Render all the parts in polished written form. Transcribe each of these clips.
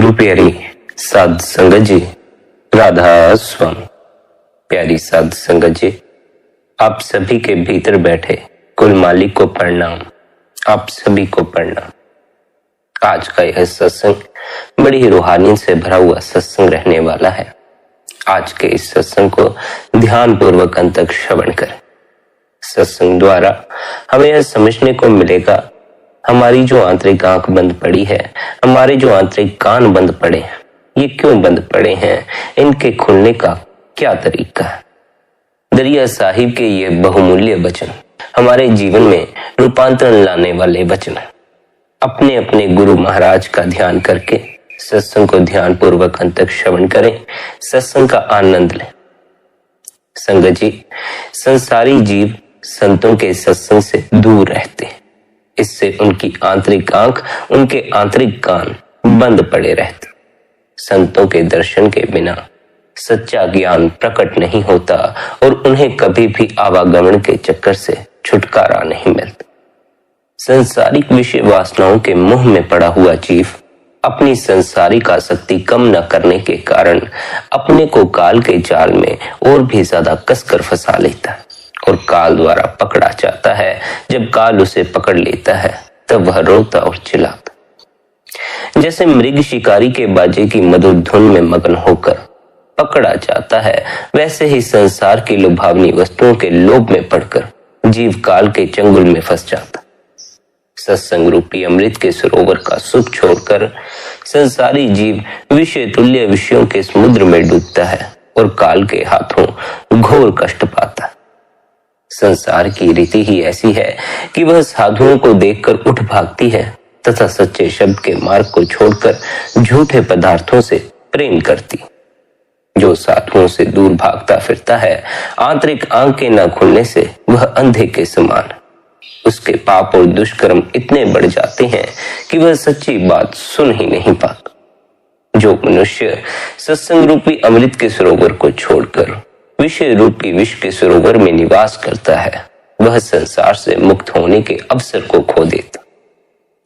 गुरु प्यारी साध संगत जी, राधा स्वामी। प्यारी साध संगत जी, आप सभी के भीतर बैठे कुल मालिक को प्रणाम। आप सभी को प्रणाम। आज का यह सत्संग बड़ी ही रूहानियत से भरा हुआ सत्संग रहने वाला है। आज के इस सत्संग को ध्यान पूर्वक अंत तक श्रवण करें। सत्संग द्वारा हमें यह समझने को मिलेगा, हमारी जो आंतरिक आंख बंद पड़ी है, हमारे जो आंतरिक कान बंद पड़े हैं, ये क्यों बंद पड़े हैं, इनके खुलने का क्या तरीका है। दरिया साहिब के ये बहुमूल्य वचन हमारे जीवन में रूपांतरण लाने वाले वचन हैं। अपने अपने गुरु महाराज का ध्यान करके सत्संग को ध्यान पूर्वक अंत तक श्रवण करें, सत्संग का आनंद लें। संगत जी, संसारी जीव संतों के सत्संग से दूर रहते हैं। इससे उनकी आंतरिक आंख, उनके आंतरिक कान बंद पड़े रहते। संतों के दर्शन के बिना सच्चा ज्ञान प्रकट नहीं होता और उन्हें कभी भी आवागमन के चक्कर से छुटकारा नहीं मिलता। संसारिक विषय वासनाओं के मुंह में पड़ा हुआ जीव अपनी संसारिक आसक्ति कम न करने के कारण अपने को काल के जाल में और भी ज्यादा कसकर फंसा लेता है और काल द्वारा पकड़ा जाता है। जब काल उसे पकड़ लेता है तब वह रोता और चिल्लाता। जैसे मृग शिकारी के बाजे की मधुर धुन में मगन होकर पकड़ा जाता है, वैसे ही संसार की लुभावनी वस्तुओं के लोभ में पड़कर जीव काल के चंगुल में फंस जाता। सत्संग रूपी अमृत के सरोवर का सुख छोड़कर संसारी जीव विषय तुल्य विषयों के समुद्र में डूबता है और काल के हाथों घोर कष्ट पाता है। संसार की रीति ही ऐसी है कि वह साधुओं को देखकर उठ भागती है तथा सच्चे शब्द के मार्ग को छोड़कर झूठे पदार्थों से प्रेम करती। जो साधुओं से दूर भागता फिरता है, आंतरिक आंखें न खुलने से वह अंधे के समान। उसके पाप और दुष्कर्म इतने बढ़ जाते हैं कि वह सच्ची बात सुन ही नहीं पाता। जो मनुष्य सत्संग रूपी अमृत के सरोवर को छोड़कर विषय रूपी विष के सरोवर में निवास करता है, वह संसार से मुक्त होने के अवसर को खो देता।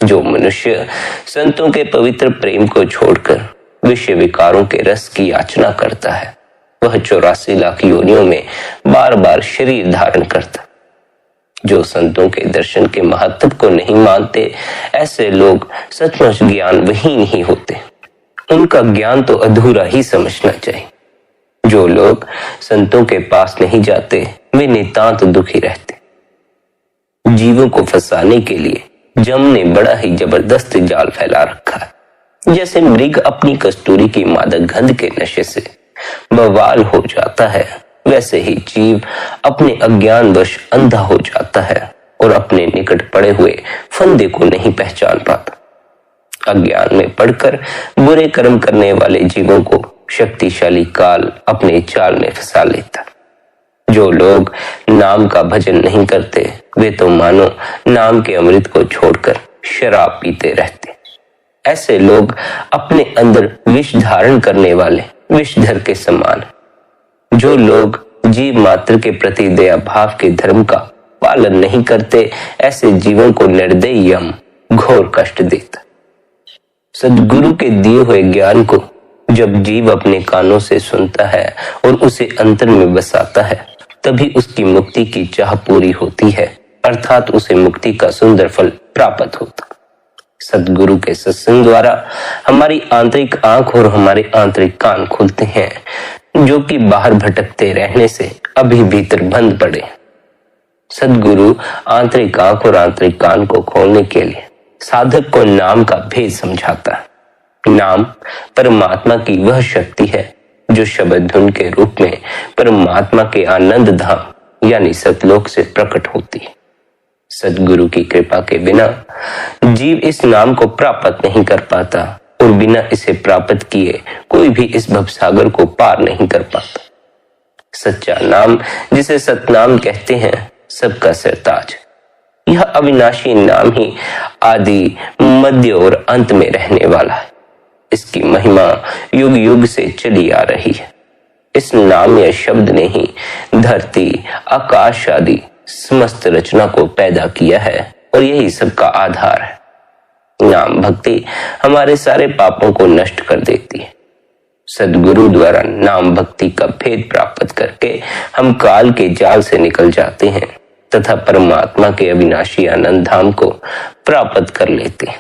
जो मनुष्य संतों के पवित्र प्रेम को छोड़कर विषय विकारों के रस की याचना करता है, वह 84 लाख योनियों में बार बार शरीर धारण करता। जो संतों के दर्शन के महत्व को नहीं मानते, ऐसे लोग सचमुच ज्ञान विहीन ही होते। उनका ज्ञान तो अधूरा ही समझना चाहिए। जो लोग संतों के पास नहीं जाते, वे नितांत दुखी रहते। जीवों को फंसाने के लिए जम ने बड़ा ही जबरदस्त जाल फैला रखा है। जैसे मृग अपनी कस्तूरी की मादक गंध के नशे से बवाल हो जाता है, वैसे ही जीव अपने अज्ञानवश अंधा हो जाता है और अपने निकट पड़े हुए फंदे को नहीं पहचान पाता। अज्ञान में पड़कर बुरे कर्म करने वाले जीवों को शक्तिशाली काल अपने जाल में फंसा लेता। जो लोग नाम का भजन नहीं करते, वे तो मानो नाम के अमृत को छोड़कर शराब पीते रहते। ऐसे लोग अपने अंदर विष धारण करने वाले विषधर के समान। जो लोग जीव मात्र के प्रति दया भाव के धर्म का पालन नहीं करते, ऐसे जीवों को निर्दयी यम घोर कष्ट देता। सद्गुरु के दिए हुए ज्ञान को जब जीव अपने कानों से सुनता है और उसे अंतर में बसाता है, तभी उसकी मुक्ति की चाह पूरी होती है, अर्थात उसे मुक्ति का सुंदर फल प्राप्त होता। सद्गुरु के सत्संग द्वारा हमारी आंतरिक आंख और हमारे आंतरिक कान खुलते हैं, जो कि बाहर भटकते रहने से अभी भीतर बंद पड़े। सद्गुरु आंतरिक आंख और आंतरिक कान को खोलने के लिए साधक को नाम का भेद समझाता है। नाम परमात्मा की वह शक्ति है जो शब्द धुन के रूप में परमात्मा के आनंद धाम यानी सतलोक से प्रकट होती है। सद्गुरु की कृपा के बिना जीव इस नाम को प्राप्त नहीं कर पाता और बिना इसे प्राप्त किए कोई भी इस भवसागर को पार नहीं कर पाता। सच्चा नाम, जिसे सतनाम कहते हैं, सबका सरताज। यह अविनाशी नाम ही आदि, मध्य और अंत में रहने वाला है। इसकी महिमा युग युग से चली आ रही है। इस नाम या शब्द ने ही धरती, आकाश आदि समस्त रचना को पैदा किया है और यही सबका आधार है। नाम भक्ति हमारे सारे पापों को नष्ट कर देती है। सद्गुरु द्वारा नाम भक्ति का भेद प्राप्त करके हम काल के जाल से निकल जाते हैं तथा परमात्मा के अविनाशी आनंद धाम को प्राप्त कर लेते हैं।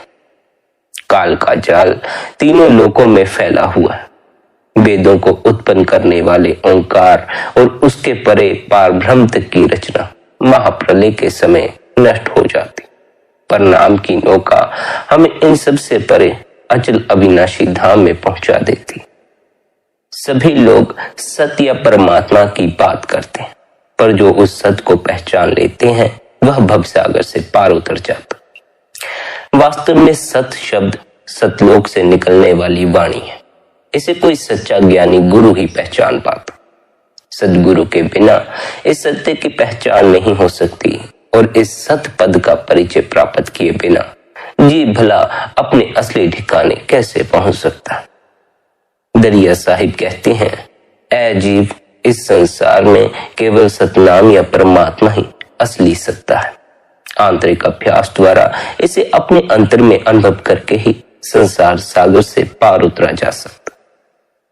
काल का जाल तीनों लोकों में फैला हुआ है। वेदों को उत्पन्न करने वाले ओंकार और उसके परे पारब्रह्म तक की रचना महाप्रलय के समय नष्ट हो जाती, पर नाम की नौका हमें इन सब से परे अचल अविनाशी धाम में पहुंचा देती। सभी लोग सत्य या परमात्मा की बात करते हैं, पर जो उस सत्य को पहचान लेते हैं वह भवसागर से पार उतर जाता। वास्तव में सत्य शब्द सतलोक से निकलने वाली वाणी है। इसे कोई सच्चा ज्ञानी गुरु ही पहचान पाता। सद्गुरु के बिना इस सत्य की पहचान नहीं हो सकती और इस सत्य पद का परिचय प्राप्त किए बिना जीव भला अपने असली ठिकाने कैसे पहुंच सकता। दरिया साहिब कहते हैं, ऐ जीव, इस संसार में केवल सतनाम या परमात्मा ही असली सत्ता है। आंतरिक अभ्यास द्वारा इसे अपने अंतर में अनुभव करके ही संसार सागर से पार उतरा जा सकता।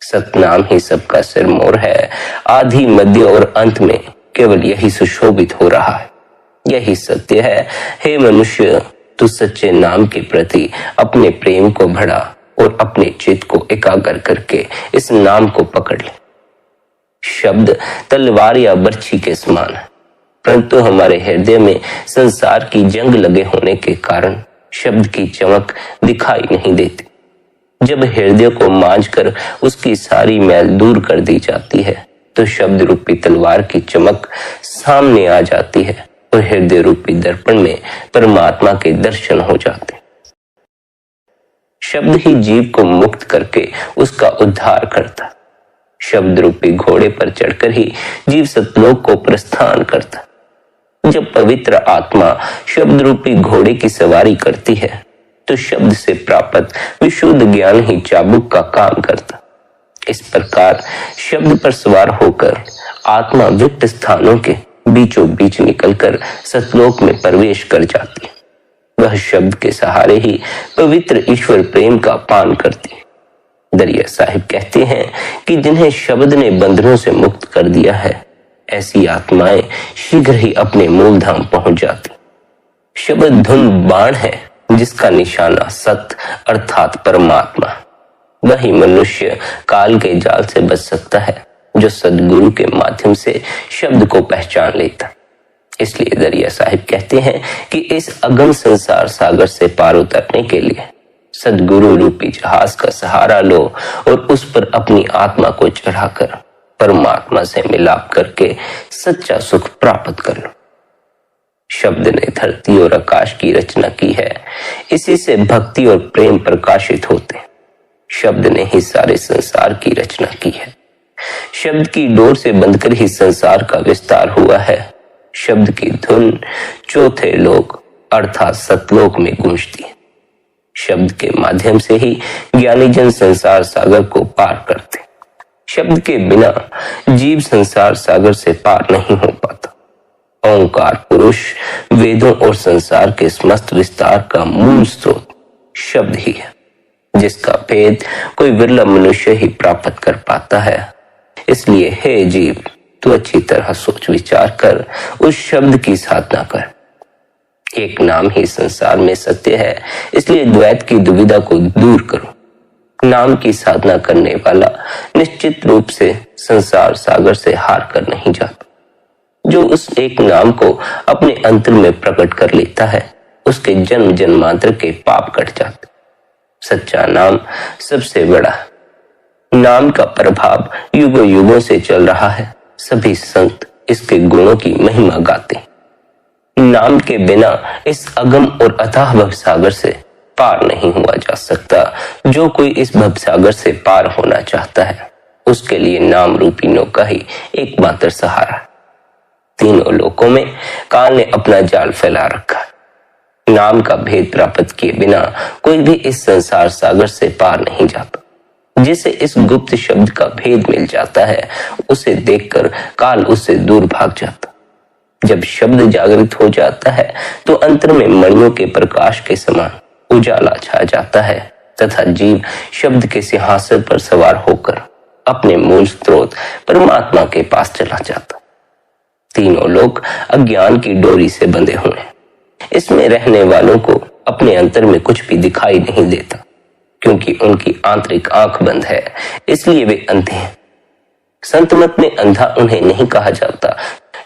सतनाम ही सबका सिरमौर है। आदि मध्य और अंत में केवल यही सुशोभित हो रहा है। यही सत्य है। हे मनुष्य, तू सच्चे नाम के प्रति अपने प्रेम को बढ़ा और अपने चित्त को एकाग्र करके इस नाम को पकड़ ले। शब्द तलवार या बर्छी के समान है, परंतु हमारे हृदय में संसार की जंग लगे होने के कारण शब्द की चमक दिखाई नहीं देती। जब हृदय को मांझकर उसकी सारी मैल दूर कर दी जाती है तो शब्द रूपी तलवार की चमक सामने आ जाती है और हृदय रूपी दर्पण में परमात्मा के दर्शन हो जाते। शब्द ही जीव को मुक्त करके उसका उद्धार करता। शब्द रूपी घोड़े पर चढ़कर ही जीव सतलोक को प्रस्थान करता। जब पवित्र आत्मा शब्द रूपी घोड़े की सवारी करती है तो शब्द से प्राप्त विशुद्ध ज्ञान ही चाबुक का काम करता। इस प्रकार शब्द पर सवार होकर आत्मा विविध स्थानों के बीचों बीच निकलकर सतलोक में प्रवेश कर जाती है। वह शब्द के सहारे ही पवित्र ईश्वर प्रेम का पान करती है। दरिया साहिब कहते हैं कि जिन्हें शब्द ने बंधनों से मुक्त कर दिया है, ऐसी आत्माएं शीघ्र ही अपने मूल धाम पहुंच जाती। शब्द धुन बाण है जिसका निशाना सत्य अर्थात परमात्मा। वही मनुष्य काल के जाल से बच सकता है जो सद्गुरु के माध्यम से शब्द को पहचान लेता। इसलिए दरिया साहिब कहते हैं कि इस अगम संसार सागर से पार उतरने के लिए सद्गुरु रूपी जहाज का सहारा लो और उस पर अपनी आत्मा को चढ़ाकर परमात्मा से मिलाप करके सच्चा सुख प्राप्त कर लो। शब्द ने धरती और आकाश की रचना की है, इसी से भक्ति और प्रेम प्रकाशित होते। शब्द ने ही सारे संसार की रचना की है। शब्द की डोर से बंधकर ही संसार का विस्तार हुआ है। शब्द की धुन चौथे लोक अर्थात सतलोक में गूंजती है। शब्द के माध्यम से ही ज्ञानी जन संसार सागर को पार करते। शब्द के बिना जीव संसार सागर से पार नहीं हो पाता। ओंकार पुरुष वेदों और संसार के समस्त विस्तार का मूल स्रोत शब्द ही है, जिसका भेद कोई विरला मनुष्य ही प्राप्त कर पाता है। इसलिए हे जीव, तू अच्छी तरह सोच विचार कर उस शब्द की साधना कर। एक नाम ही संसार में सत्य है, इसलिए द्वैत की दुविधा को दूर करो। नाम की साधना करने वाला निश्चित रूप से संसार सागर से हार कर नहीं जाता। जो उस एक नाम को अपने अंतर में प्रकट कर लेता है, उसके जन्म जन्मांतर के पाप कट जाते। सच्चा नाम सबसे बड़ा है। नाम का प्रभाव युगों युगों से चल रहा है। सभी संत इसके गुणों की महिमा गाते। नाम के बिना इस अगम और अथाह भवसागर से पार नहीं हुआ जा सकता। जो कोई इस भवसागर से पार होना चाहता है, उसके लिए नाम रूपी नौका ही एकमात्र सहारा। तीनों लोकों में काल ने अपना जाल फैला रखा है। नाम का भेद प्राप्त किए बिना कोई भी इस संसार सागर से पार नहीं जाता। जिसे इस गुप्त शब्द का भेद मिल जाता है, उसे देखकर काल उससे दूर भाग जाता। जब शब्द जागृत हो जाता है तो अंतर में मणियों के प्रकाश के समान उजाला छा जाता है तथा जीव शब्द के सिंहासन पर सवार होकर अपने मूल स्रोत परमात्मा के पास चला जाता। तीनों लोग अज्ञान की डोरी से बंधे हुए हैं। इसमें रहने वालों को अपने अंतर में कुछ भी दिखाई नहीं देता, क्योंकि उनकी आंतरिक आंख बंद है, इसलिए वे अंधे हैं। संत मत में अंधा उन्हें नहीं कहा जाता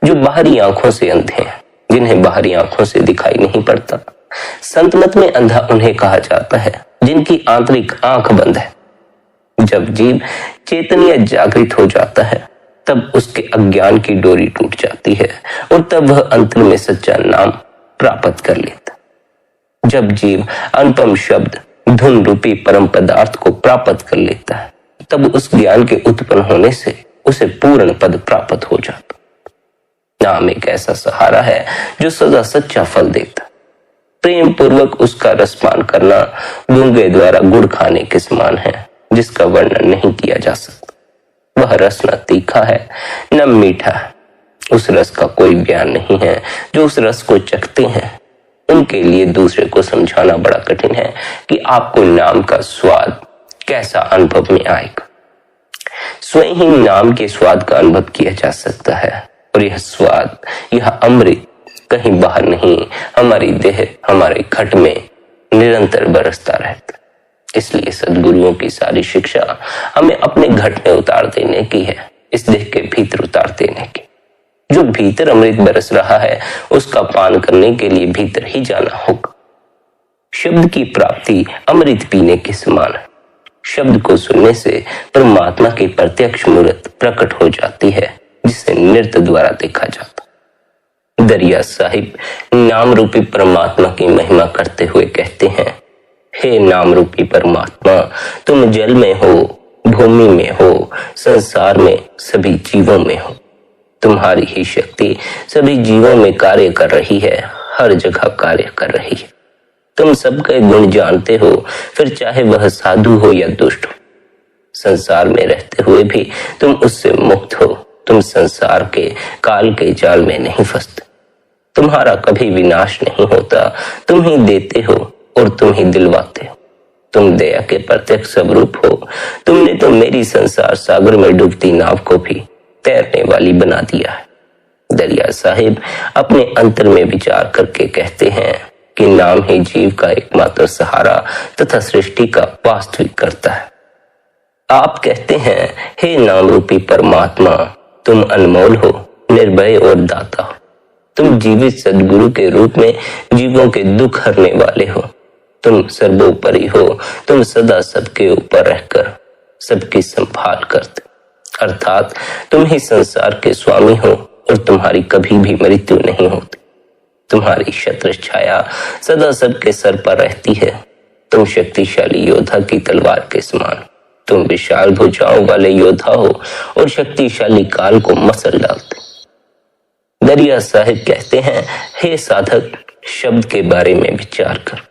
जो बाहरी आंखों से अंधे हैं, जिन्हें बाहरी आंखों से दिखाई नहीं पड़ता। संत मत में अंधा उन्हें कहा जाता है जिनकी आंतरिक आंख बंद है। जब जीव चेतनीय जागृत हो जाता है तब उसके अज्ञान की डोरी टूट जाती है और तब वह अंतर में सच्चा नाम प्राप्त कर लेता। जब जीव अनुपम शब्द धुन रूपी परम पदार्थ को प्राप्त कर लेता है तब उस ज्ञान के उत्पन्न होने से उसे पूर्ण पद प्राप्त हो जाता। नाम एक ऐसा सहारा है जो सदा सच्चा फल देता। प्रेम पूर्वक उसका रसपान करना गूंगे द्वारा गुड़ खाने के समान है, जिसका वर्णन नहीं किया जा सकता। वह रस न तीखा है न मीठा है। उस रस का कोई बयान नहीं है। जो उस रस को चखते हैं उनके लिए दूसरे को समझाना बड़ा कठिन है कि आपको नाम का स्वाद कैसा अनुभव में आएगा। स्वयं ही नाम के स्वाद का अनुभव किया जा सकता है और यह स्वाद, यह अमृत कहीं बाहर नहीं, हमारी देह, हमारे घट में निरंतर बरसता रहता। इसलिए सद्गुरुओं की सारी शिक्षा हमें अपने घट में उतार देने की है, इस देह के भीतर उतार देने की। जो भीतर अमृत बरस रहा है उसका पान करने के लिए भीतर ही जाना होगा। शब्द की प्राप्ति अमृत पीने के समान है। शब्द को सुनने से परमात्मा की प्रत्यक्ष मूर्त प्रकट हो जाती है, जिसे नृत्य द्वारा देखा जाता। दरिया साहिब नाम रूपी परमात्मा की महिमा करते हुए कहते हैं, हे नाम रूपी परमात्मा, तुम जल में हो, भूमि में हो, संसार में सभी जीवों में हो। तुम्हारी ही शक्ति सभी जीवों में कार्य कर रही है, हर जगह कार्य कर रही है। तुम सबके गुण जानते हो, फिर चाहे वह साधु हो या दुष्ट हो। संसार में रहते हुए भी तुम उससे मुक्त हो। तुम संसार के काल के जाल में नहीं फंसते। तुम्हारा कभी विनाश नहीं होता। तुम ही देते हो और तुम ही दिलवाते हो। तुम दया के प्रत्यक्ष स्वरूप हो। तुमने तो मेरी संसार सागर में डूबती नाव को भी तैरने वाली बना दिया है। दरिया साहिब अपने अंतर में विचार करके कहते हैं कि नाम ही जीव का एकमात्र सहारा तथा सृष्टि का वास्तविक करता है। आप कहते हैं, हे नाम रूपी परमात्मा, तुम अनमोल हो, निर्भय और दाता हो। तुम जीवित सद्गुरु के रूप में जीवों के दुख हरने वाले हो। तुम सर्वोपरि हो। तुम सदा सबके ऊपर रहकर सबकी संभाल करते, अर्थात तुम ही संसार के स्वामी हो और तुम्हारी कभी भी मृत्यु नहीं होती। तुम्हारी छत्र छाया सदा सबके सर पर रहती है। तुम शक्तिशाली योद्धा की तलवार के समान। तुम विशाल भुजाओं वाले योद्धा हो और शक्तिशाली काल को मसल डालते। दरिया साहिब कहते हैं, हे साधक, शब्द के बारे में विचार कर।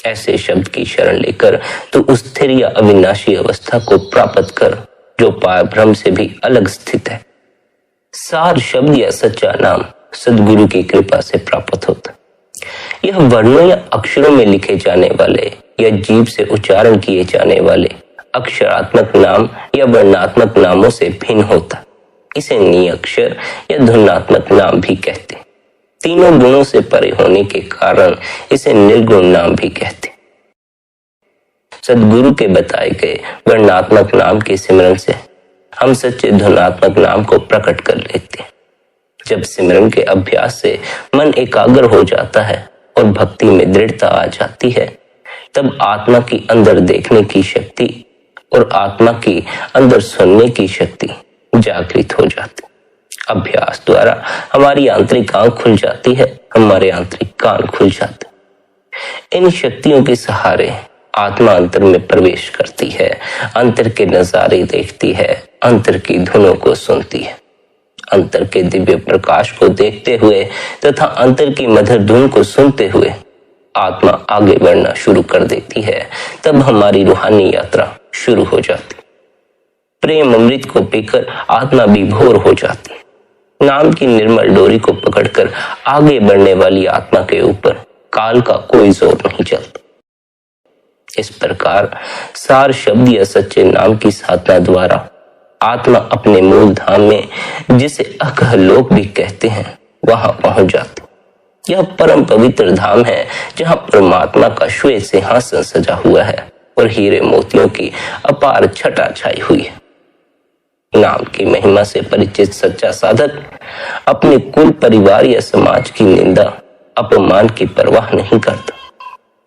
ऐसे शब्द की शरण लेकर तू उस स्थिर या अविनाशी अवस्था को प्राप्त कर जो पारब्रह्म से भी अलग स्थित है। सार शब्द या सच्चा नाम सद्गुरु की कृपा से प्राप्त होता। यह वर्णों या अक्षरों में लिखे जाने वाले या जीभ से उच्चारण किए जाने वाले अक्षरात्मक नाम या वर्णात्मक नामों से भिन्न होता। इसे निअक्षर या धुनात्मक नाम भी कहते। तीनों गुणों से परे होने के कारण इसे निर्गुण नाम भी कहते। सद्गुरु के बताए गए वर्णात्मक नाम के सिमरन से हम सच्चे धुनात्मक नाम को प्रकट कर लेते हैं। जब सिमरन के अभ्यास से मन एकाग्र हो जाता है और भक्ति में दृढ़ता आ जाती है, तब आत्मा की अंदर देखने की शक्ति और आत्मा की अंदर सुनने की शक्ति जागृत हो जाती। अभ्यास द्वारा हमारी आंतरिक आंख खुल जाती है, हमारे आंतरिक कान खुल जाते। इन शक्तियों के सहारे आत्मा अंतर में प्रवेश करती है, अंतर के नजारे देखती है, अंतर की धुनों को सुनती है। अंतर के दिव्य प्रकाश को देखते हुए तथा अंतर की मधुर धुन को सुनते हुए आत्मा आगे बढ़ना शुरू कर देती है। तब हमारी रूहानी यात्रा शुरू हो जाती। प्रेम अमृत को पीकर आत्मा विभोर हो जाती। नाम की निर्मल डोरी को पकड़कर आगे बढ़ने वाली आत्मा के ऊपर काल का कोई जोर नहीं चलता। इस प्रकार सार शब्द या सच्चे नाम की साधना द्वारा आत्मा अपने मूल धाम में, जिसे अकह लोक भी कहते हैं, वहां पहुंच जाती। यह परम पवित्र धाम है जहां परमात्मा का श्वेत सिंहासन सजा हुआ है और हीरे मोतियों की अपार छटा छाई हुई है। नाम की महिमा से परिचित सच्चा साधक अपने कुल, परिवार या समाज की निंदा, अपमान की परवाह नहीं करता।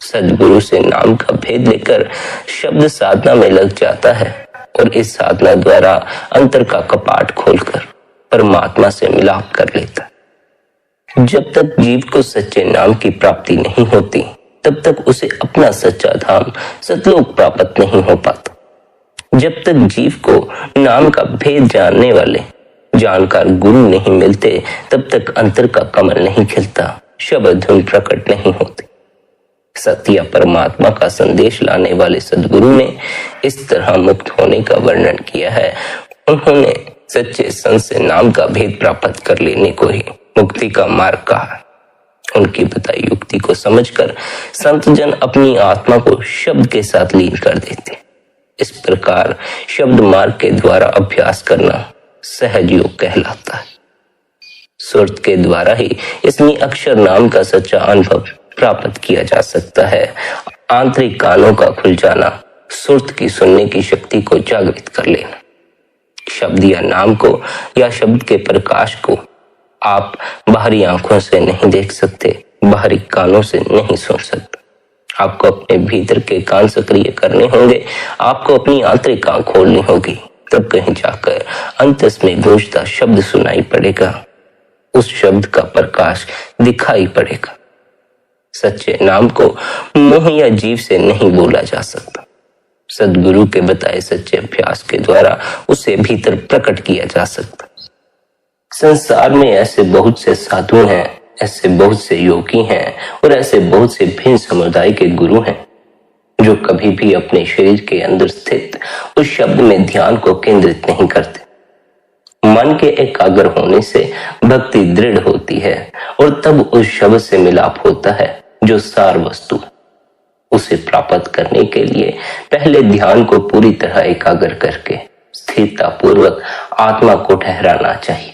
सद्गुरु से नाम का भेद लेकर शब्द साधना में लग जाता है और इस साधना द्वारा अंतर का कपाट खोलकर परमात्मा से मिलाप कर लेता है। जब तक जीव को सच्चे नाम की प्राप्ति नहीं होती, तब तक उसे अपना सच्चा धाम सतलोक प्राप्त नहीं हो पाता। जब तक जीव को नाम का भेद जानने वाले जानकार गुरु नहीं मिलते, तब तक अंतर का कमल नहीं खिलता, शब्द धुन प्रकट नहीं होती। सत्य परमात्मा का संदेश लाने वाले सद्गुरु ने इस तरह मुक्त होने का वर्णन किया है। उन्होंने सच्चे संत से नाम का भेद प्राप्त कर लेने को ही मुक्ति का मार्ग कहा। उनकी बताई युक्ति को समझकर संत जन अपनी आत्मा को शब्द के साथ लीन कर देते। इस प्रकार शब्द मार्ग के द्वारा अभ्यास करना सहज योग कहलाता है। सुरत के द्वारा ही इसमें अक्षर नाम का सच्चा अनुभव प्राप्त किया जा सकता है। आंतरिक कानों का खुल जाना, सुरत की सुनने की शक्ति को जागृत कर लेना। शब्द या नाम को या शब्द के प्रकाश को आप बाहरी आंखों से नहीं देख सकते, बाहरी कानों से नहीं सुन सकते। आपको अपने भीतर के कान सक्रिय करने होंगे, आपको अपनी आंतरिक आंख खोलनी होगी, तब कहीं जाकर अंतस में गूंजता शब्द सुनाई पड़ेगा, उस शब्द का प्रकाश दिखाई पड़ेगा। सच्चे नाम को मोह या जीव से नहीं बोला जा सकता। सद्गुरु के बताए सच्चे अभ्यास के द्वारा उसे भीतर प्रकट किया जा सकता। संसार में ऐसे बहुत से साधु हैं, ऐसे बहुत से योगी हैं और ऐसे बहुत से भिन्न समुदाय के गुरु हैं जो कभी भी अपने शरीर के अंदर स्थित उस शब्द में ध्यान को केंद्रित नहीं करते। मन के एकाग्र होने से भक्ति दृढ़ होती है और तब उस शब्द से मिलाप होता है जो सार वस्तु। उसे प्राप्त करने के लिए पहले ध्यान को पूरी तरह एकाग्र करके स्थिरता पूर्वक आत्मा को ठहराना चाहिए,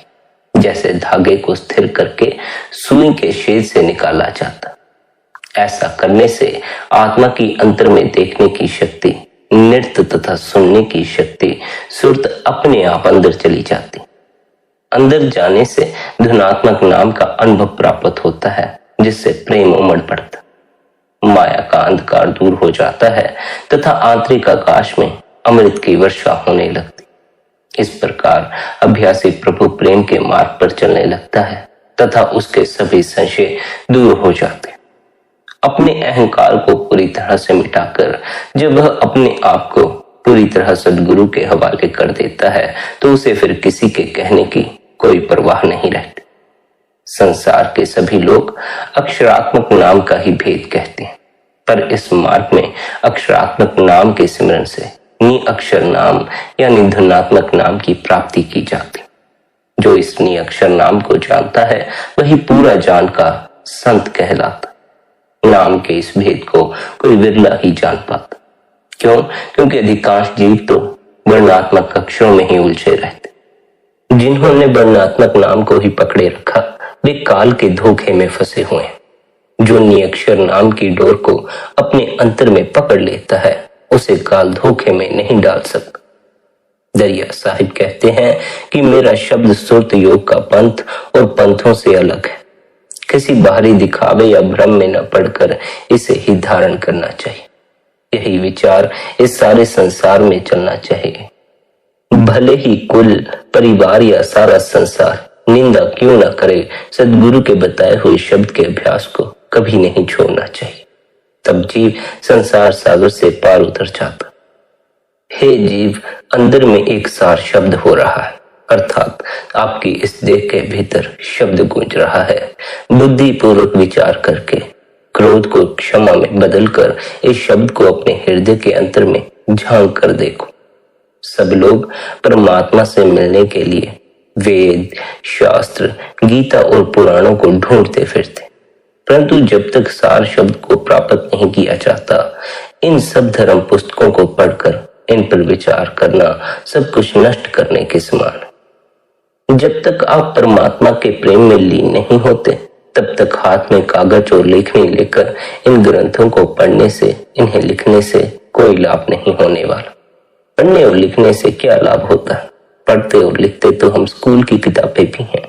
जैसे धागे को स्थिर करके सुई के छेद से निकाला जाता। ऐसा करने से आत्मा की अंतर में देखने की शक्ति, नृत्य तथा सुनने की शक्ति, सुरत अपने आप अंदर चली जाती। अंदर जाने से धुनात्मक नाम का अनुभव प्राप्त होता है, जिससे प्रेम उमड़ पड़ता, माया का अंधकार दूर हो जाता है तथा आंतरिक आकाश में अमृत की वर्षा होने लगती। इस प्रकार अभ्यासी प्रभु प्रेम के मार्ग पर चलने लगता है तथा उसके सभी संशय दूर हो जाते। अपने अहंकार को पूरी तरह से मिटाकर जब वह अपने आप को पूरी तरह सद्गुरु के हवाले कर देता है, तो उसे फिर किसी के कहने की कोई परवाह नहीं रहती। संसार के सभी लोग अक्षरात्मक नाम का ही भेद कहते हैं, पर इस मार्ग में अक्षरात्मक नाम के सिमरन से निअक्षर नाम यानी धुनात्मक नाम की प्राप्ति की जाती। जो इस निअक्षर नाम को जानता है वही पूरा जानकार संत कहलाता। नाम के इस भेद को कोई विरला ही जान पाता। क्यों? क्योंकि अधिकांश जीव तो वर्णात्मक अक्षरों में ही उलझे रहते। जिन्होंने वर्णात्मक नाम को ही पकड़े रखा, वे काल के धोखे में फंसे हुए हैं। जो निअक्षर नाम की डोर को अपने अंतर में पकड़ लेता है, उसे काल धोखे में नहीं डाल सकता। दरिया साहिब कहते हैं कि मेरा शब्द सुरत योग का पंथ और पंथों से अलग है। किसी बाहरी दिखावे या भ्रम में न पड़कर इसे ही धारण करना चाहिए। यही विचार इस सारे संसार में चलना चाहिए। भले ही कुल, परिवार या सारा संसार निंदा क्यों न करे, सद्गुरु के बताए हुए शब्द के अभ्यास को कभी नहीं छोड़ना चाहिए। तब जीव संसार सागर से पार उतर जाता। हे जीव, अंदर में एक सार शब्द हो रहा है, अर्थात आपकी इस देह के भीतर शब्द गूंज रहा है। बुद्धि पूर्वक विचार करके क्रोध को क्षमा में बदलकर इस शब्द को अपने हृदय के अंतर में झांक कर देखो। सब लोग परमात्मा से मिलने के लिए वेद, शास्त्र, गीता और पुराणों को ढूंढते फिरते, परंतु जब तक सार शब्द को प्राप्त नहीं किया जाता, इन सब धर्म पुस्तकों को पढ़कर इन पर विचार करना सब कुछ नष्ट करने के समान है। जब तक आप परमात्मा के प्रेम में लीन नहीं होते, तब तक हाथ में कागज और लेखनी लेकर इन ग्रंथों को पढ़ने से, इन्हें लिखने से कोई लाभ नहीं होने वाला। पढ़ने और लिखने से क्या लाभ होता है? पढ़ते और लिखते तो हम स्कूल की किताबें भी हैं,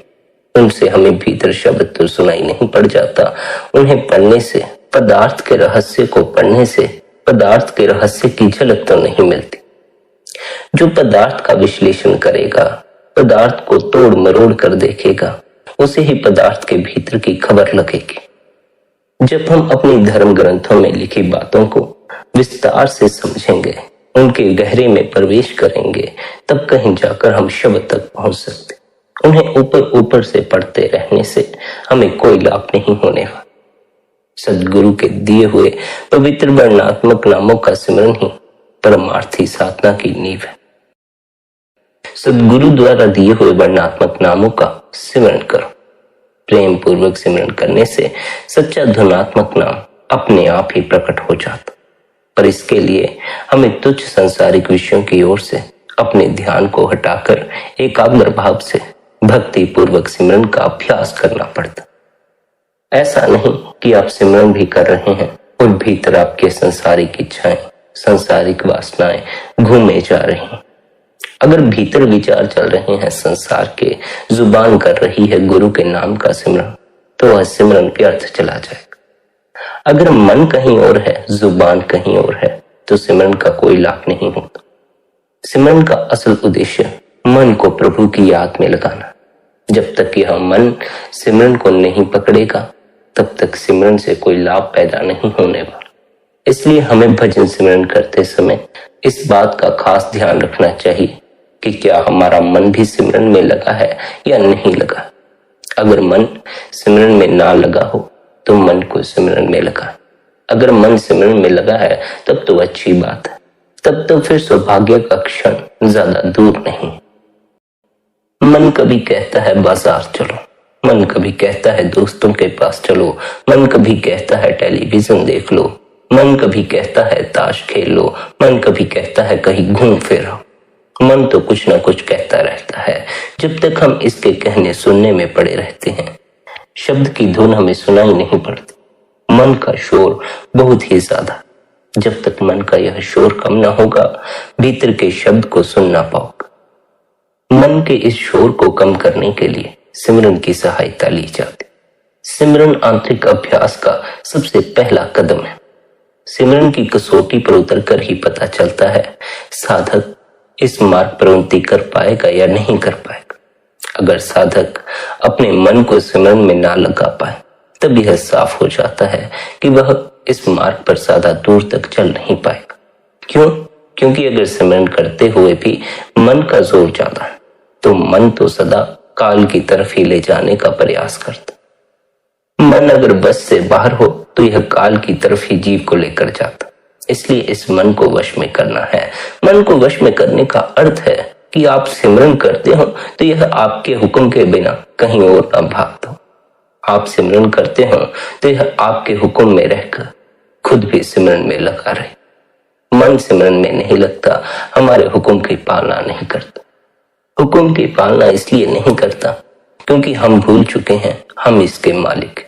उनसे हमें भीतर शब्द तो सुनाई नहीं पड़ जाता। उन्हें पढ़ने से, पदार्थ के रहस्य को पढ़ने से पदार्थ के रहस्य की झलक तो नहीं मिलती। जो पदार्थ का विश्लेषण करेगा, पदार्थ को तोड़ मरोड़ कर देखेगा, उसे ही पदार्थ के भीतर की खबर लगेगी। जब हम अपनी धर्म ग्रंथों में लिखी बातों को विस्तार से समझेंगे, उनके गहरे में प्रवेश करेंगे, तब कहीं जाकर हम शब्द तक पहुंच सकते। उन्हें ऊपर ऊपर से पढ़ते रहने से हमें कोई लाभ नहीं होने वाला। सदगुरु के दिए हुए पवित्र वर्णनात्मक नामों का सिमरन ही परमार्थी साधना की नींव है। सदगुरु द्वारा दिए हुए वर्णनात्मक नामों का सिमरन करो। प्रेम पूर्वक सिमरन करने से सच्चा धुनात्मक नाम अपने आप ही प्रकट हो जाता। पर इसके लिए हमें तुच्छ सांसारिक विषयों की ओर से अपने ध्यान को हटाकर एकाग्र भाव से भक्ति पूर्वक सिमरन का अभ्यास करना पड़ता। ऐसा नहीं कि आप सिमरन भी कर रहे हैं और भीतर आपके सांसारिक इच्छाएं, सांसारिक वासनाएं घूमे जा रही हैं। अगर भीतर विचार चल रहे हैं संसार के, जुबान कर रही है गुरु के नाम का सिमरन, तो वह सिमरन व्यर्थ चला जाएगा। अगर मन कहीं और है, जुबान कहीं और है, तो सिमरन का कोई लाभ नहीं होता। सिमरन का असल उद्देश्य मन को प्रभु की याद में लगाना। जब तक यह मन सिमरन को नहीं पकड़ेगा, तब तक सिमरन से कोई लाभ पैदा नहीं होने वाला। इसलिए हमें भजन सिमरन करते समय इस बात का खास ध्यान रखना चाहिए कि क्या हमारा मन भी सिमरन में लगा है या नहीं लगा। अगर मन सिमरन में ना लगा हो तो मन को सिमरन में लगा। अगर मन सिमरन में लगा है तब तो अच्छी बात है, तब तो फिर सौभाग्य का क्षण ज्यादा दूर नहीं। मन कभी कहता है बाजार चलो, मन कभी कहता है दोस्तों के पास चलो, मन कभी कहता है टेलीविजन देख लो, मन कभी कहता है ताश खेल लो, मन कभी कहता है कहीं घूम फिर आओ। मन तो कुछ ना कुछ कहता रहता है। जब तक हम इसके कहने सुनने में पड़े रहते हैं, शब्द की धुन हमें सुनाई नहीं पड़ती। मन का शोर बहुत ही ज्यादा। जब तक मन का यह शोर कम ना होगा, भीतर के शब्द को सुन ना पाओगे। मन के इस शोर को कम करने के लिए सिमरन की सहायता ली जाती। सिमरन आंतरिक अभ्यास का सबसे पहला कदम है। सिमरन की कसौटी पर उतरकर ही पता चलता है साधक इस मार्ग पर उन्नति कर पाएगा या नहीं कर पाएगा। अगर साधक अपने मन को सिमरन में ना लगा पाए, तब यह साफ हो जाता है कि वह इस मार्ग पर ज्यादा दूर तक चल नहीं पाएगा। क्यों? क्योंकि अगर सिमरन करते हुए भी मन का जोर ज्यादा है, तो मन तो सदा काल की तरफ ही ले जाने का प्रयास करता। मन अगर बस से बाहर हो तो यह काल की तरफ ही जीव को लेकर जाता। इसलिए इस मन को वश में करना है। मन को वश में करने का अर्थ है कि आप सिमरन करते हो तो यह आपके हुक्म के बिना कहीं और ना भागता हो। आप सिमरन करते हो तो यह आपके हुक्म में रहकर खुद भी सिमरन में लगा रहे। मन सिमरन में नहीं लगता, हमारे हुक्म की पालना नहीं करता। हुक्म की पालना इसलिए नहीं करता क्योंकि हम भूल चुके हैं हम इसके मालिक।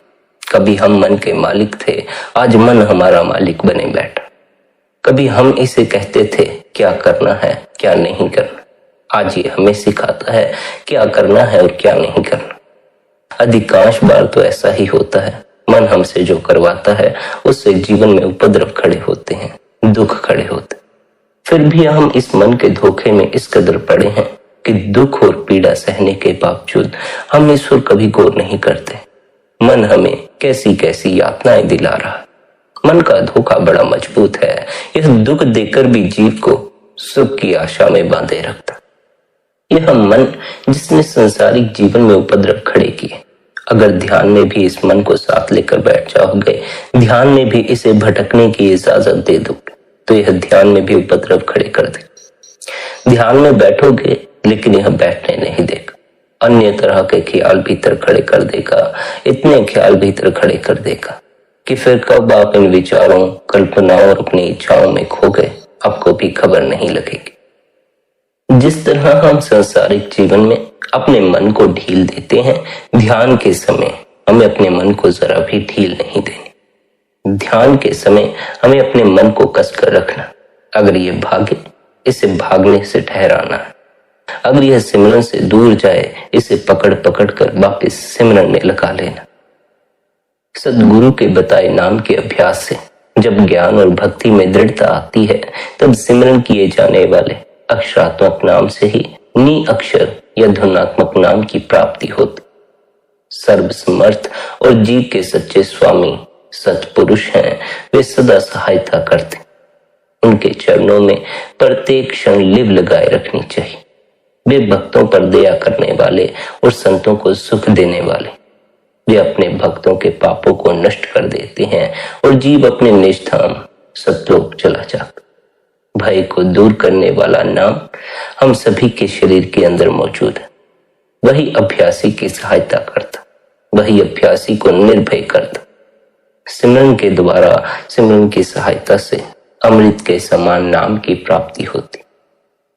कभी हम मन के मालिक थे, आज मन हमारा मालिक बने बैठा। कभी हम इसे कहते थे क्या करना है क्या नहीं करना, आज ये हमें सिखाता है क्या करना है और क्या नहीं करना। अधिकांश बार तो ऐसा ही होता है, मन हमसे जो करवाता है उससे जीवन में उपद्रव खड़े होते हैं, दुख खड़े होते। फिर भी हम इस मन के धोखे में इस कदर पड़े हैं कि दुख और पीड़ा सहने के बावजूद हम इस ओर कभी गौर नहीं करते। मन हमें कैसी कैसी यातनाएं दिला रहा है। मन का धोखा बड़ा मजबूत है। यह दुख देकर भी जीव को सुख की आशा में बांधे रखता। यह मन जिसने संसारिक जीवन में उपद्रव खड़े किए, अगर ध्यान में भी इस मन को साथ लेकर बैठ जाओगे, ध्यान में भी इसे भटकने की इजाजत दे दोगे, तो यह ध्यान में भी उपद्रव खड़े कर देगा। ध्यान में बैठोगे लेकिन यह बैठने नहीं देगा, अन्य तरह के ख्याल भीतर खड़े कर देगा, इतने ख्याल भीतर खड़े कर देगा कि फिर कब आप इन विचारों, कल्पनाओं और अपनी इच्छाओं में खो गए, आपको भी खबर नहीं लगेगी। जिस तरह हम सांसारिक जीवन में अपने मन को ढील देते हैं, ध्यान के समय हमें अपने मन को जरा भी ढील नहीं देनी। ध्यान के समय हमें अपने मन को कसकर रखना। अगर ये भागे, इसे भागने से ठहराना है। अगर यह सिमरन से दूर जाए, इसे पकड़ पकड़ कर वापस सिमरन में लगा लेना। सदगुरु के बताए नाम के अभ्यास से जब ज्ञान और भक्ति में दृढ़ता आती है, तब सिमरन किए जाने वाले अक्षरात्मक नाम से ही नी अक्षर या धुनात्मक नाम की प्राप्ति होती। सर्वसमर्थ और जीव के सच्चे स्वामी सत्पुरुष हैं, वे सदा सहायता करते। उनके चरणों में प्रत्येक क्षण लिव लगाए रखनी चाहिए। वे भक्तों पर दया करने वाले और संतों को सुख देने वाले। वे अपने भक्तों के पापों को नष्ट कर देते हैं और जीव अपने निज धाम सतलोक चला जाता। भय को दूर करने वाला नाम हम सभी के शरीर के अंदर मौजूद है। वही अभ्यासी की सहायता करता, वही अभ्यासी को निर्भय करता। सिमरन के द्वारा, सिमरन की सहायता से अमृत के समान नाम की प्राप्ति होती।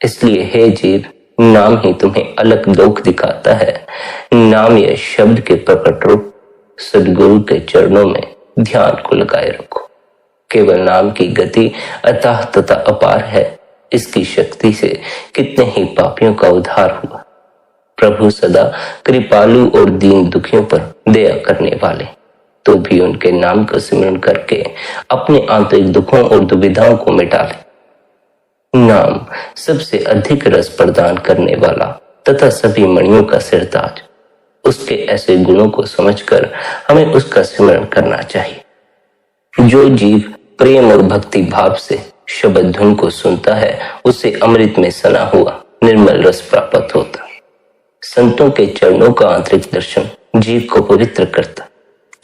इसलिए हे जीव, नाम ही तुम्हें अलग लोक दिखाता है। नाम या शब्द के प्रकट रूप सदगुरु के चरणों में ध्यान को लगाए रखो। केवल नाम की गति अथाह तथा अपार है। इसकी शक्ति से कितने ही पापियों का उद्धार हुआ। प्रभु सदा कृपालु और दीन दुखियों पर दया करने वाले, तो भी उनके नाम का सिमरन करके अपने आंतरिक दुखों और दुविधाओं को मिटा ले। नाम सबसे अधिक रस प्रदान करने वाला तथा सभी मणियों का सिरताज। उसके ऐसे गुणों को समझकर हमें उसका सिमरन करना चाहिए। जो जीव प्रेम और भक्ति भाव से शब्द धुन को सुनता है, उसे अमृत में सना हुआ निर्मल रस प्राप्त होता है। संतों के चरणों का आंतरिक दर्शन जीव को पवित्र करता।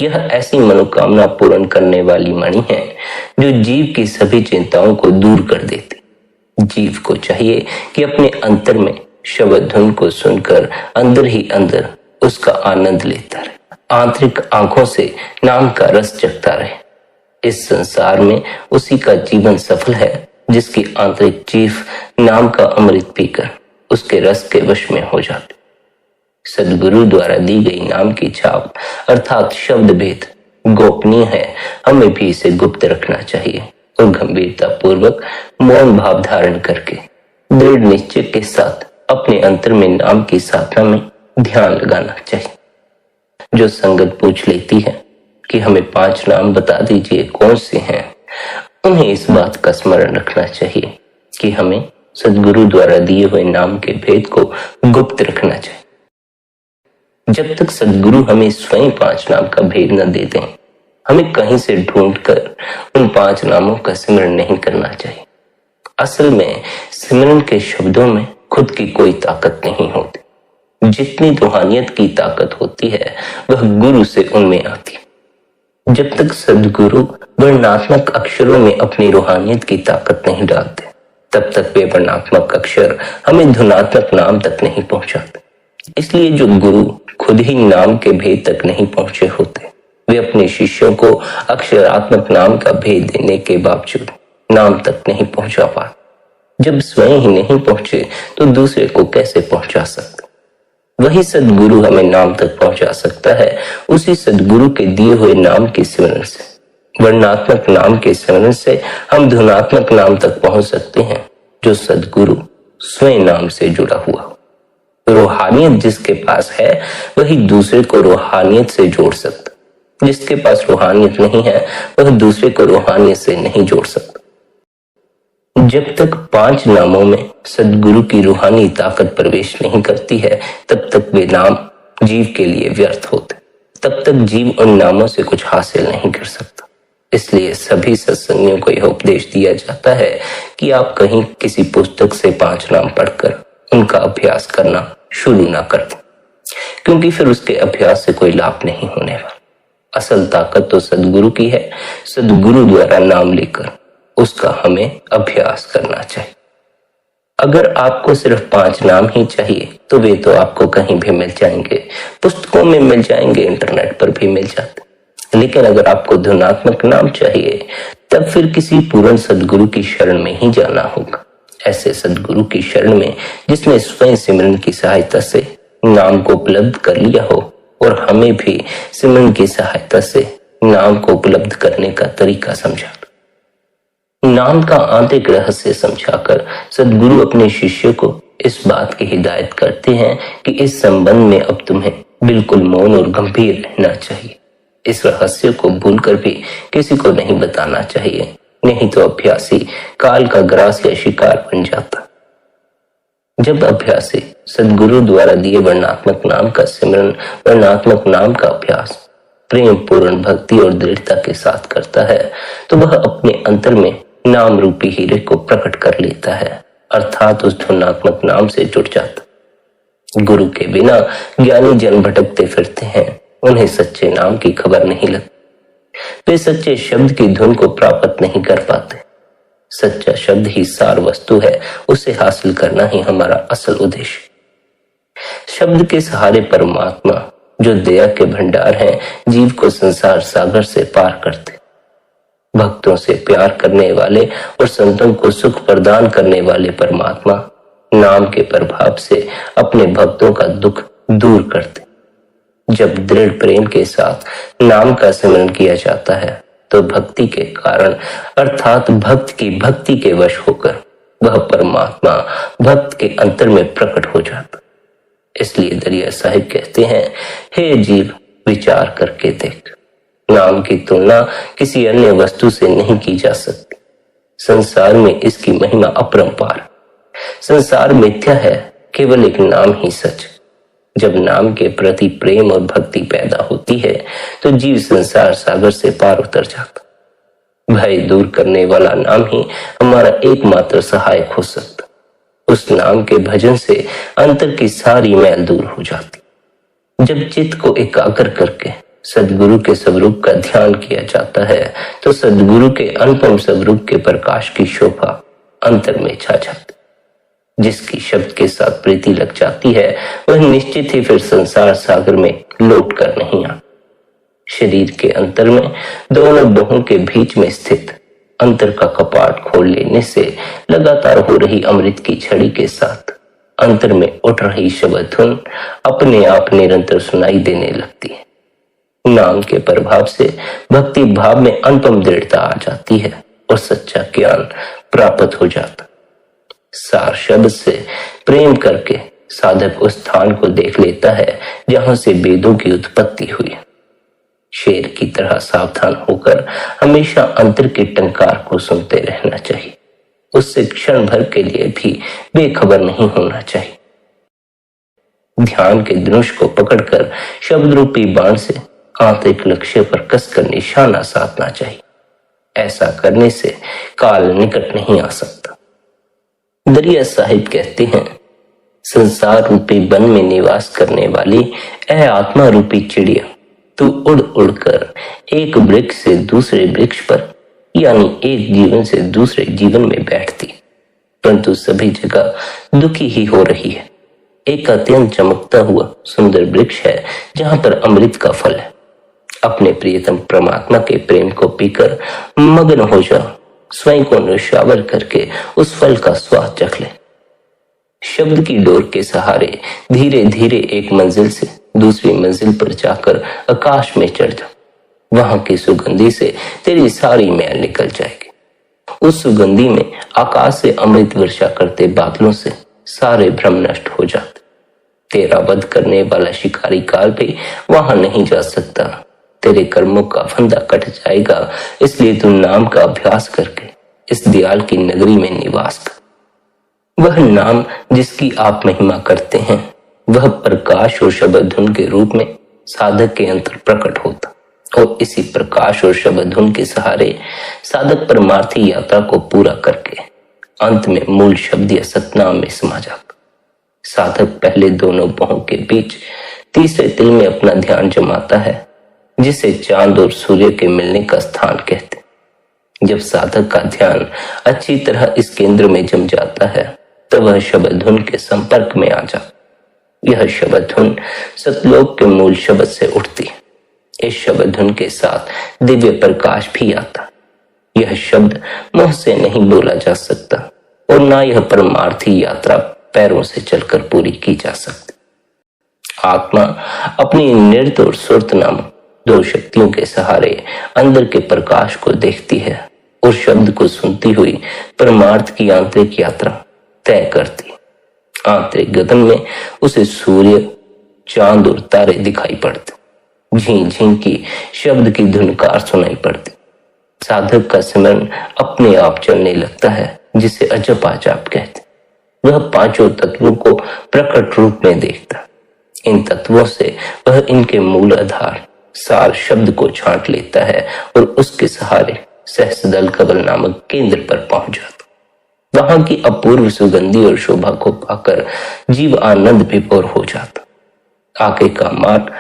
यह ऐसी मनोकामना पूर्ण करने वाली मणि है जो जीव की सभी चिंताओं को दूर कर देती। जीव को चाहिए कि अपने अंतर में शब्द धुन को सुनकर अंदर ही अंदर उसका आनंद लेता रहे, आंतरिक आंखों से नाम का रस चखता रहे। इस संसार में उसी का जीवन सफल है जिसकी आंतरिक जीव नाम का अमृत पीकर उसके रस के वश में हो जाती। सदगुरु द्वारा दी गई नाम की छाप अर्थात शब्द भेद गोपनीय है। हमें भी इसे गुप्त रखना चाहिए और गंभीरता पूर्वक मौन भाव धारण करके दृढ़ निश्चय के साथ अपने अंतर में नाम की साधना में ध्यान लगाना चाहिए। जो संगत पूछ लेती है कि हमें 5 नाम बता दीजिए कौन से हैं, उन्हें इस बात का स्मरण रखना चाहिए कि हमें सदगुरु द्वारा दिए हुए नाम के भेद को गुप्त रखना चाहिए। जब तक सदगुरु हमें स्वयं 5 नाम का भेद न दे दें, हमें कहीं से ढूंढकर उन 5 नामों का सिमरन नहीं करना चाहिए। असल में सिमरन के शब्दों में खुद की कोई ताकत नहीं होती। जितनी रूहानियत की ताकत होती है वह गुरु से उनमें आती है। जब तक सदगुरु वर्णात्मक अक्षरों में अपनी रूहानियत की ताकत नहीं डालते, तब तक वे वर्णात्मक अक्षर हमें धुनात्मक नाम तक नहीं पहुंचाते। इसलिए जो गुरु खुद ही नाम के भेद तक नहीं पहुंचे होते, वे अपने शिष्यों को अक्षरात्मक नाम का भेद देने के बावजूद नाम तक नहीं पहुंचा पाते। जब स्वयं ही नहीं पहुंचे तो दूसरे को कैसे पहुंचा सकते। वही सदगुरु हमें नाम तक पहुंचा सकता है, उसी सदगुरु के दिए हुए नाम के सिमरन से। वर्णात्मक नाम के सिमरन से हम धुनात्मक नाम तक पहुंच सकते हैं, जो सदगुरु स्वयं नाम से जुड़ा हुआ। रूहानियत जिसके पास है वही दूसरे को रूहानियत से जोड़ सकता। जिसके पास रूहानियत नहीं है वह दूसरे को रूहानियत से नहीं जोड़ सकता। जब तक 5 नामों में सदगुरु की रूहानी ताकत प्रवेश नहीं करती है, तब तक वे नाम जीव के लिए व्यर्थ होते। तब तक जीव उन नामों से कुछ हासिल नहीं कर सकता। इसलिए सभी सत्संगियों को यह उपदेश दिया जाता है कि आप कहीं किसी पुस्तक से 5 नाम पढ़कर उनका अभ्यास करना शुरू ना कर दें, क्योंकि फिर उसके अभ्यास से कोई लाभ नहीं होने वाला। असल ताकत तो सदगुरु की है। सदगुरु द्वारा नाम लेकर उसका हमें अभ्यास करना चाहिए। अगर आपको सिर्फ 5 नाम ही चाहिए तो वे तो आपको कहीं भी मिल जाएंगे, पुस्तकों में मिल जाएंगे, इंटरनेट पर भी मिल जाते। लेकिन अगर आपको धुनात्मक नाम चाहिए तब फिर किसी पूर्ण सदगुरु की शरण में ही जाना होगा। ऐसे सदगुरु की शरण में जिसने स्वयं सिमरन की सहायता से नाम को उपलब्ध कर लिया हो और हमें भी सिमरन की सहायता से नाम को उपलब्ध करने का तरीका समझा। नाम का आंतरिक रहस्य समझाकर सदगुरु अपने शिष्य को इस बात की हिदायत करते हैं कि इस संबंध में अब तुम्हें बिल्कुल मौन और गंभीर रहना चाहिए। इस रहस्य को भूलकर भी किसी को नहीं बताना चाहिए, नहीं तो अभ्यासी काल का ग्रास या शिकार बन जाता। जब अभ्यासी सदगुरु द्वारा दिए वर्णात्मक नाम का सिमरन, वर्णात्मक नाम का अभ्यास प्रेम पूर्ण भक्ति और दृढ़ता के साथ करता है तो वह अपने अंतर में नाम रूपी हीरे को प्रकट कर लेता है, अर्थात उस धुनात्मक नाम से जुड़ जाता। गुरु के बिना ज्ञानी जन भटकते फिरते हैं, उन्हें सच्चे नाम की खबर नहीं लगती। वे सच्चे शब्द की धुन को प्राप्त नहीं कर पाते। सच्चा शब्द ही सार वस्तु है, उसे हासिल करना ही हमारा असल उद्देश्य। शब्द के सहारे परमात्मा जो दया के भंडार हैं, जीव को संसार सागर से पार करते। भक्तों से प्यार करने वाले और संतों को सुख प्रदान करने वाले परमात्मा नाम के प्रभाव से अपने भक्तों का दुख दूर करते। जब दृढ़ प्रेम के साथ नाम का स्मरण किया जाता है तो भक्ति के कारण अर्थात भक्त की भक्ति के वश होकर वह परमात्मा भक्त के अंतर में प्रकट हो जाता। इसलिए दरिया साहिब कहते हैं, हे जीव विचार करके देख, नाम की तुलना किसी अन्य वस्तु से नहीं की जा सकती। संसार में इसकी महिमा अपरंपार। संसार मिथ्या है, केवल एक नाम ही सच। जब नाम के प्रति प्रेम और भक्ति पैदा होती है तो जीव संसार सागर से पार उतर जाता। भय दूर करने वाला नाम ही हमारा एकमात्र सहायक हो सकता। उस नाम के भजन से अंतर की सारी मैल दूर हो जाती। जब चित्त को एकाग्र करके सदगुरु के स्वरूप का ध्यान किया जाता है तो सदगुरु के अनुपम स्वरूप के प्रकाश की शोभा अंतर में छा जाती। जिसकी शब्द के साथ प्रीति लग जाती है वह निश्चित ही फिर संसार सागर में लौट कर नहीं आता। शरीर के अंतर में दोनों बाहों के बीच में स्थित अंतर का कपाट खोल लेने से लगातार हो रही अमृत की छड़ी के साथ अंतर में उठ रही शब्द धुन अपने आप निरंतर सुनाई देने लगती है। नाम के प्रभाव से भक्ति भाव में अनुपम दृढ़ता आ जाती है और सच्चा ज्ञान प्राप्त हो जाता। सार शब्द से प्रेम करके साधक उस स्थान को देख लेता है जहां से वेदों की उत्पत्ति हुई। शेर की तरह सावधान होकर हमेशा अंतर के टंकार को सुनते रहना चाहिए। उससे क्षण भर के लिए भी बेखबर नहीं होना चाहिए। ध्यान के धनुष को पकड़कर शब्द रूपी बाण से आंतरिक लक्ष्य पर कसकर निशाना साधना चाहिए। ऐसा करने से काल निकट नहीं आ सकता। दरिया साहिब कहते हैं, संसार रूपी वन में निवास करने वाली ए आत्मा रूपी चिड़िया, तू उड़ उड़कर एक वृक्ष से दूसरे वृक्ष पर यानी एक जीवन से दूसरे जीवन में बैठती, परंतु सभी जगह दुखी ही हो रही है। एक अत्यंत चमकता हुआ सुंदर वृक्ष है जहां पर अमृत का फल है। अपने प्रियतम परमात्मा के प्रेम को पीकर मग्न हो जाओ, स्वयं को निशावर करके उस फल का स्वाद चख ले। शब्द की डोर के सहारे धीरे धीरे एक मंजिल से दूसरी मंजिल पर जाकर आकाश में चढ़ जाओ। वहां की सुगंधी से तेरी सारी मैल निकल जाएगी। उस सुगंधी में आकाश से अमृत वर्षा करते बादलों से सारे भ्रम नष्ट हो जाते। तेरा वध करने वाला शिकारी काल भी वहां नहीं जा सकता। तेरे कर्मों का फंदा कट जाएगा। इसलिए तू नाम का अभ्यास करके इस दयाल की नगरी में निवास कर। वह नाम जिसकी आप महिमा करते हैं वह प्रकाश और शब्द धुन के रूप में साधक के अंतर प्रकट होता और इसी प्रकाश और शब्द धुन के सहारे साधक परमार्थी यात्रा को पूरा करके अंत में मूल शब्द या सतनाम में समा जाता। साधक पहले दोनों बाहों के बीच तीसरे तिल में अपना ध्यान जमाता है, जिसे चांद और सूर्य के मिलने का स्थान कहते। जब साधक का ध्यान अच्छी तरह इस केंद्र में जम जाता है तो वह शब्द धुन के संपर्क में आ जाता। यह शब्द धुन सतलोक के मूल शब्द से उठती है। इस शब्द धुन के साथ दिव्य प्रकाश भी आता। यह शब्द मुंह से नहीं बोला जा सकता और ना यह परमार्थी यात्रा पैरों से चलकर पूरी की जा सकती। आत्मा अपनी नृत और सुरत नामक दो शक्तियों के सहारे अंदर के प्रकाश को देखती है और शब्द को सुनती हुई परमार्थ की आंतरिक यात्रा तय करती। आंतरिक गगन में उसे सूर्य, चांद और तारे दिखाई पड़ते। झीं झीं की शब्द की धुनकार सुनाई पड़ती। साधक का सिमरन अपने आप चलने लगता है, जिसे अजप आजाप कहते। वह पांचों तत्वों को प्रकट रूप में देखता। इन तत्वों से वह इनके मूल आधार सार शब्द को छांट लेता है और उसके सहारे सहस्रदल कमल नामक केंद्र पर पहुंच जाता। वहां की अपूर्व सुगंधी और शोभा को पाकर जीव आनंद विभोर हो जाता। आगे का मार्ग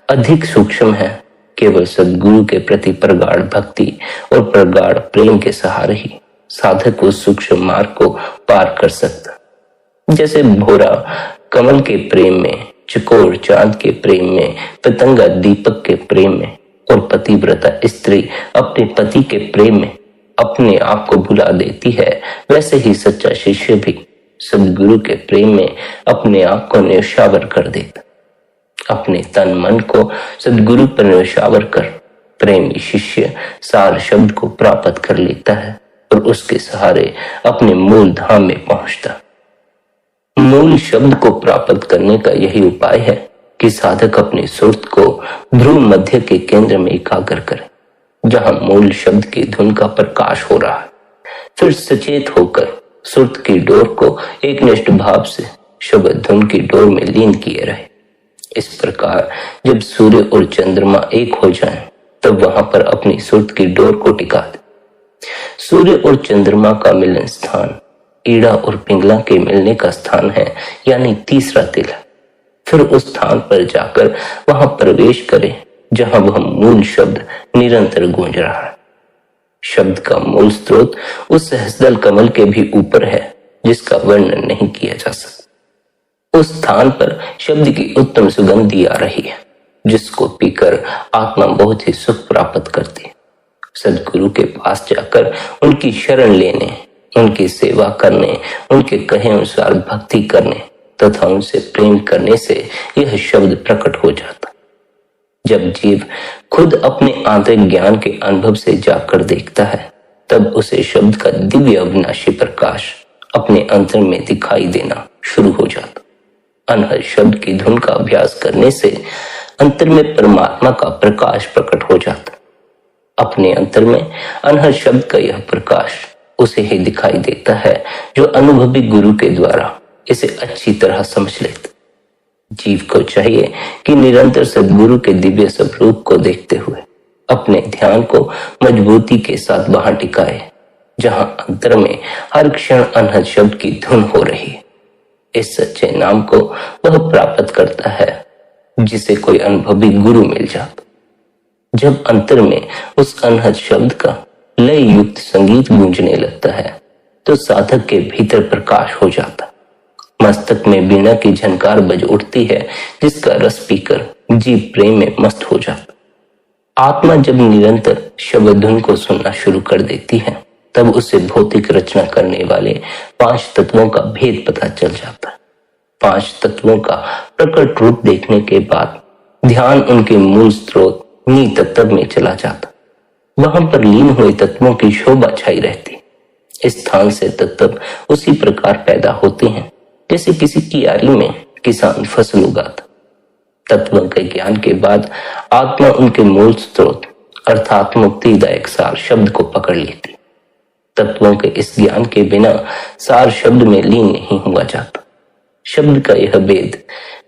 अधिक सूक्ष्म है। केवल सद्गुरु के प्रति प्रगाढ़ भक्ति और प्रगाढ़ प्रेम के सहारे ही साधक उस सूक्ष्म मार्ग को पार कर सकता। जैसे भोरा कमल के प्रेम में, चकोर चांद के प्रेम में, पतंगा दीपक के प्रेम में और पतिव्रता स्त्री अपने पति के प्रेम में अपने आप को भुला देती है, वैसे ही सच्चा शिष्य भी सद्गुरु के प्रेम में अपने आप को न्यौछावर कर देता। अपने तन मन को सद्गुरु पर न्यौछावर कर प्रेमी शिष्य सार शब्द को प्राप्त कर लेता है और उसके सहारे अपने मूल धाम में पहुंचता। मूल शब्द को प्राप्त करने का यही उपाय है कि साधक अपनी सुरत को ध्रुव मध्य के केंद्र में एकाग्र करे, जहां मूल शब्द की धुन का प्रकाश हो रहा है। फिर सचेत होकर सुरत की डोर को एकनिष्ठ भाव से शब्द धुन की डोर में लीन किए रहे। इस प्रकार जब सूर्य और चंद्रमा एक हो जाएं, तब वहां पर अपनी सुरत की डोर को टिका दे। सूर्य और चंद्रमा का मिलन स्थान ईड़ा और पिंगला के मिलने का स्थान है, यानी तीसरा तिल है। फिर उस स्थान पर जाकर वहां प्रवेश करें जहां वह मूल शब्द निरंतर गूंज रहा है। शब्द का मूल स्रोत उस सहस्रदल कमल के भी ऊपर है, जिसका वर्णन नहीं किया जा सकता। उस स्थान पर शब्द की उत्तम सुगंधी आ रही है, जिसको पीकर आत्मा बहुत ही सुख प्राप्त करती है। सद्गुरु के पास जाकर उनकी शरण लेने, उनकी सेवा करने, उनके कहे अनुसार भक्ति करने तथा उनसे प्रेम करने से यह शब्द प्रकट हो जाता। जब जीव खुद अपने आंतरिक ज्ञान के अनुभव से जाकर देखता है, तब उसे शब्द का दिव्य अविनाशी प्रकाश अपने अंतर में दिखाई देना शुरू हो जाता। अनहद शब्द की धुन का अभ्यास करने से अंतर में परमात्मा का प्रकाश प्रकट हो जाता। अपने अंतर में अनहद शब्द का यह प्रकाश उसे ही दिखाई देता है जो अनुभवी गुरु के द्वारा इसे अच्छी तरह समझ लेता। जीव को चाहिए कि निरंतर सद्गुरु के दिव्य स्वरूप को देखते हुए अपने ध्यान को मजबूती के साथ वहां टिकाए, जहां अंतर में हर क्षण अनहद शब्द की धुन हो रही है। इस सच्चे नाम को वह प्राप्त करता है जिसे कोई अनुभवी गुरु मिल जाता। जब अंतर में उस अनहद शब्द का लय युक्त संगीत गूंजने लगता है, तो साधक के भीतर प्रकाश हो जाता। मस्तक में वीणा की झनकार बज उठती है, जिसका रस पीकर जीव प्रेम में मस्त हो जाता। आत्मा जब निरंतर शब्द धुन को सुनना शुरू कर देती है, तब उसे भौतिक रचना करने वाले 5 तत्वों का भेद पता चल जाता है। 5 तत्वों का प्रकट रूप देखने के बाद ध्यान उनके मूल स्रोत नी तत्व में चला जाता। वहां पर लीन हुए तत्वों की शोभा छाई रहती। इस स्थान से तत्व उसी प्रकार पैदा होते हैं जैसे किसी कियारी में किसान फसल उगाता। तत्वों के ज्ञान के बाद आत्मा उनके मूल स्रोत अर्थात मुक्तिदायक सार शब्द को पकड़ लेती। तत्वों के इस ज्ञान के बिना सार शब्द में लीन नहीं हुआ जाता। शब्द का यह भेद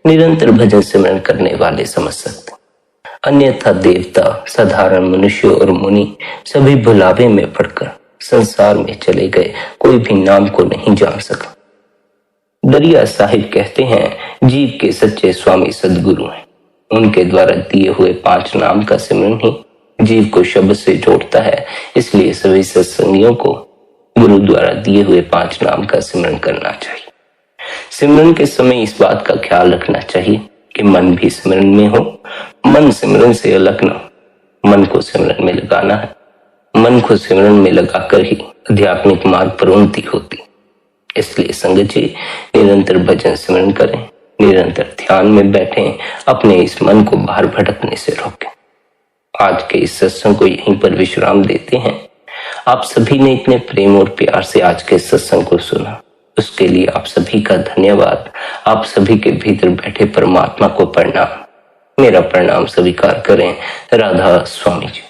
निरंतर भजन सिमरन करने वाले समझ सकते। अन्यथा देवता, साधारण मनुष्य और मुनि सभी भुलावे में पड़कर संसार में चले गए, कोई भी नाम को नहीं जान सका। दरिया साहिब कहते हैं, जीव के सच्चे स्वामी सद्गुरु हैं। उनके द्वारा दिए हुए 5 नाम का सिमरन ही जीव को शब्द से जोड़ता है। इसलिए सभी सत्संगियों को गुरु द्वारा दिए हुए 5 नाम का सिमरन करना चाहिए। सिमरन के समय इस बात का ख्याल रखना चाहिए कि मन भी सिमरन में हो, मन सिमरन से अलग न हो। मन को सिमरन में लगाना है। मन को सिमरन में लगाकर ही आध्यात्मिक मार्ग पर उन्नति होती। इसलिए संगत जी, निरंतर भजन सिमरन करें, निरंतर ध्यान में बैठें, अपने इस मन को बाहर भटकने से रोकें। आज के इस सत्संग को यहीं पर विश्राम देते हैं। आप सभी ने इतने प्रेम और प्यार से आज के सत्संग को सुना, उसके लिए आप सभी का धन्यवाद। आप सभी के भीतर बैठे परमात्मा को प्रणाम। मेरा प्रणाम स्वीकार करें। राधा स्वामी जी।